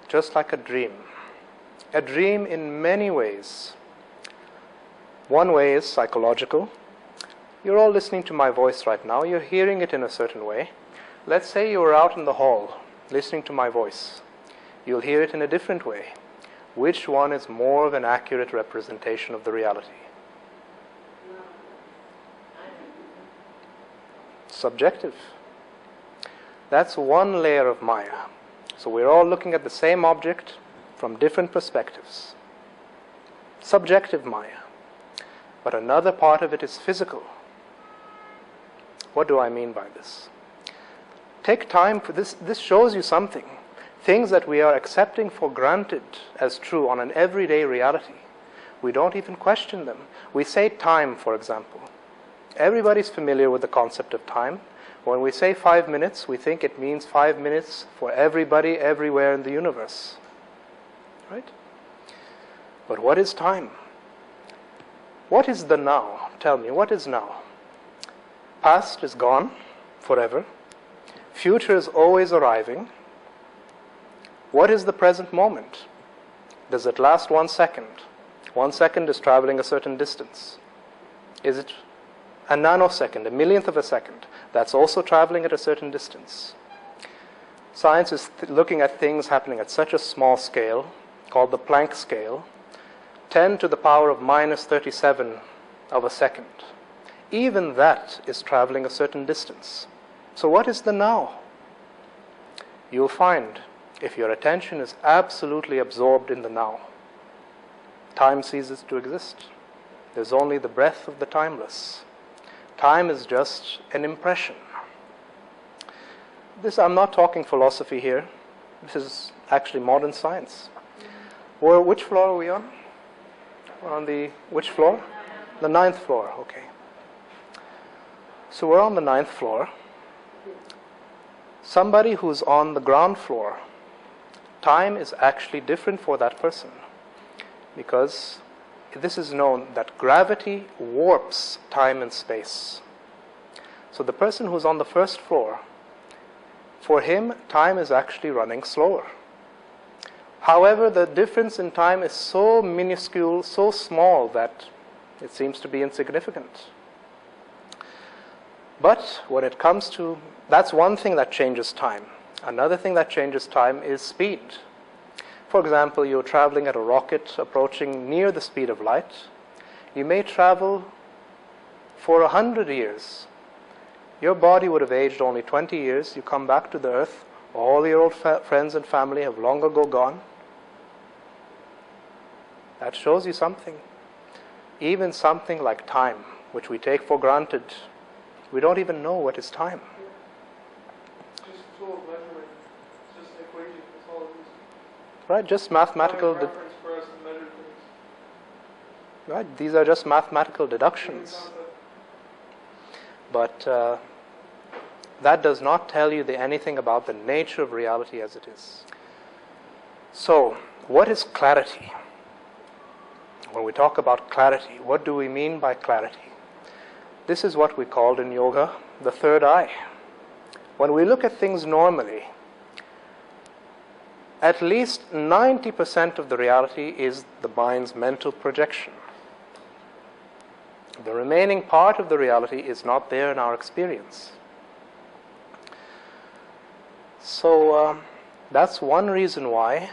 just like a dream. A dream in many ways. One way is psychological. You're all listening to my voice right now. You're hearing it in a certain way. Let's say you were out in the hall listening to my voice. You'll hear it in a different way. Which one is more of an accurate representation of the reality? Subjective. That's one layer of Maya. So we're all looking at the same object from different perspectives. Subjective Maya. But another part of it is physical. What do I mean by this? Take time for this. This shows you something. Things that we are accepting for granted as true on an everyday reality. We don't even question them. We say time, for example. Everybody's familiar with the concept of time. When we say 5 minutes, we think it means 5 minutes for everybody, everywhere in the universe. Right? But what is time? What is the now? Tell me, what is now? Past is gone forever. Future is always arriving. What is the present moment? Does it last 1 second? 1 second is traveling a certain distance. Is it a nanosecond, a millionth of a second? That's also traveling at a certain distance. Science is looking at things happening at such a small scale, called the Planck scale, 10 to the power of minus 37 of a second. Even that is traveling a certain distance. So what is the now? You'll find, if your attention is absolutely absorbed in the now, time ceases to exist. There's only the breath of the timeless. Time is just an impression. I'm not talking philosophy here. This is actually modern science. Which floor are we on? We're on which floor? The 9th floor, okay. So we're on the 9th floor. Somebody who's on the ground floor, time is actually different for that person, because this is known that gravity warps time and space. So the person who's on the 1st floor, for him, time is actually running slower. However, the difference in time is so minuscule, so small, that it seems to be insignificant. But when it comes to, that's one thing that changes time. Another thing that changes time is speed. For example, you're traveling at a rocket approaching near the speed of light. You may travel for 100 years. Your body would have aged only 20 years. You come back to the earth. All your old friends and family have long ago gone. That shows you something. Even something like time, which we take for granted, we don't even know what is time. It's just a tool of measurement. It's just an equation. That's all it is. Right, just mathematical. Reference for us to measure things. Right, these are just mathematical deductions. But that does not tell you anything about the nature of reality as it is. So, what is clarity? When we talk about clarity, what do we mean by clarity? This is what we called in yoga the third eye. When we look at things normally, at least 90% of the reality is the mind's mental projection. The remaining part of the reality is not there in our experience. So that's one reason why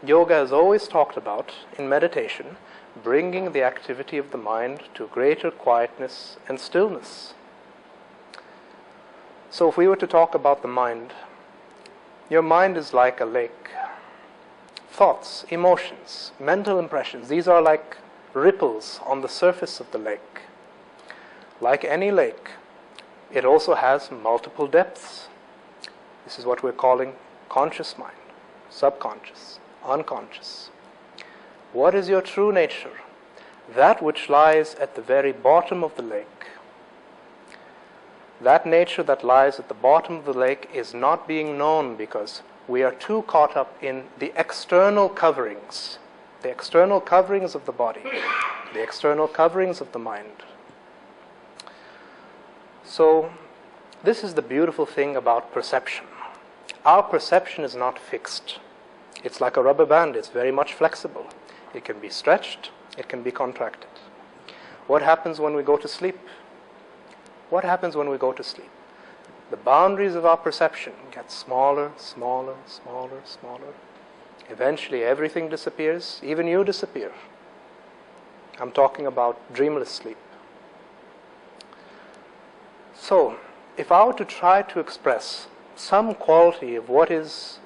yoga has always talked about, in meditation, bringing the activity of the mind to greater quietness and stillness. So if we were to talk about the mind, your mind is like a lake. Thoughts, emotions, mental impressions, these are like ripples on the surface of the lake. Like any lake, it also has multiple depths. This is what we're calling conscious mind, subconscious, unconscious. What is your true nature? That which lies at the very bottom of the lake. That nature that lies at the bottom of the lake is not being known because we are too caught up in the external coverings of the body, the external coverings of the mind. So, this is the beautiful thing about perception. our perception is not fixed. It's like a rubber band. It's very much flexible. It can be stretched. It can be contracted. What happens when we go to sleep? What happens when we go to sleep? The boundaries of our perception get smaller, smaller, smaller, smaller. Eventually everything disappears. Even you disappear. I'm talking about dreamless sleep. So, if I were to try to express some quality of what is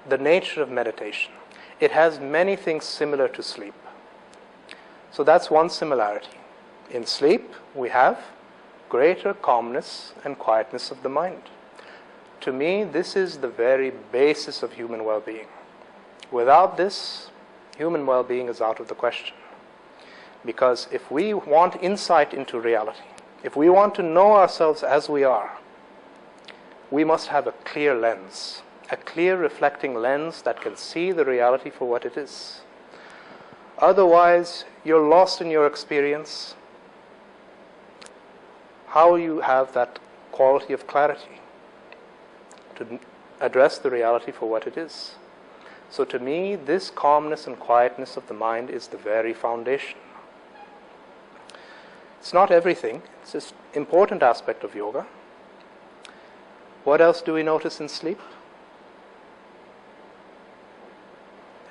the nature of meditation, it has many things similar to sleep. So that's one similarity. In sleep, we have greater calmness and quietness of the mind. To me, this is the very basis of human well-being. Without this, human well-being is out of the question. Because if we want insight into reality, if we want to know ourselves as we are, we must have a clear lens, a clear reflecting lens that can see the reality for what it is. Otherwise, you're lost in your experience. How you have that quality of clarity to address the reality for what it is? So to me, this calmness and quietness of the mind is the very foundation. It's not everything. It's just an important aspect of yoga. What else do we notice in sleep?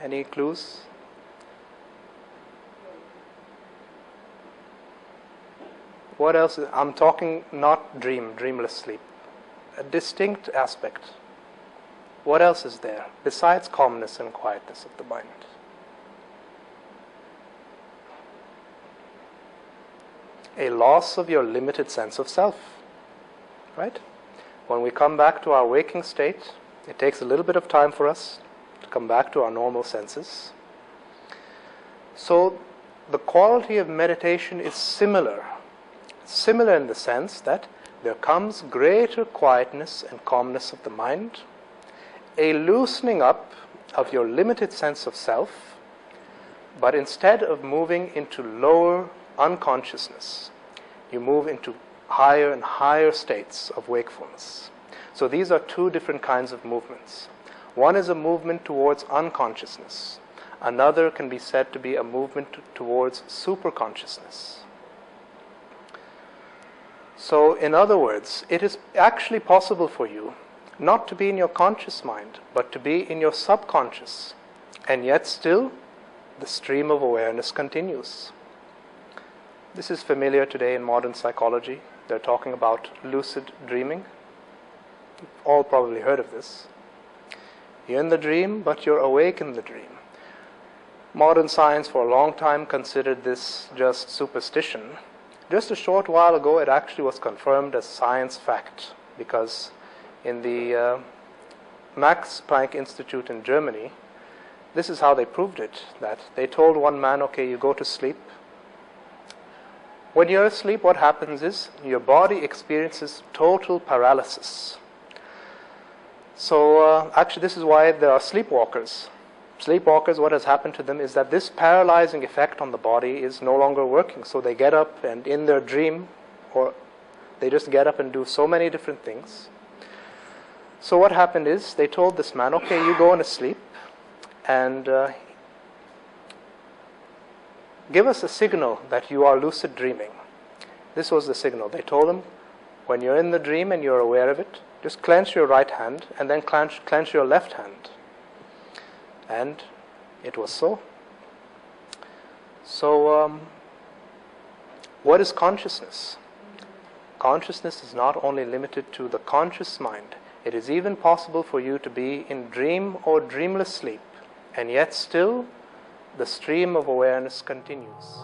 Any clues? What else? I'm talking not dreamless sleep. A distinct aspect. What else is there besides calmness and quietness of the mind? A loss of your limited sense of self. Right? When we come back to our waking state, it takes a little bit of time for us to come back to our normal senses. So the quality of meditation is similar. Similar in the sense that there comes greater quietness and calmness of the mind, a loosening up of your limited sense of self, but instead of moving into lower unconsciousness, you move into higher and higher states of wakefulness. So these are two different kinds of movements. One is a movement towards unconsciousness. Another can be said to be a movement towards superconsciousness. So, in other words, it is actually possible for you not to be in your conscious mind, but to be in your subconscious. And yet still, the stream of awareness continues. This is familiar today in modern psychology. They're talking about lucid dreaming. You've all probably heard of this. You're in the dream, but you're awake in the dream. Modern science for a long time considered this just superstition. Just a short while ago, it actually was confirmed as science fact, because in the Max Planck Institute in Germany, this is how they proved it, that they told one man, okay, you go to sleep. When you're asleep, what happens is your body experiences total paralysis. So actually this is why there are sleepwalkers. Sleepwalkers, what has happened to them is that this paralyzing effect on the body is no longer working. So they get up and in their dream, or they just get up and do so many different things. So what happened is they told this man, okay, you go on to sleep and give us a signal that you are lucid dreaming. This was the signal. They told him, when you're in the dream and you're aware of it, just clench your right hand and then clench your left hand. And it was so. So, what is consciousness? Consciousness is not only limited to the conscious mind. It is even possible for you to be in dream or dreamless sleep, and yet still the stream of awareness continues.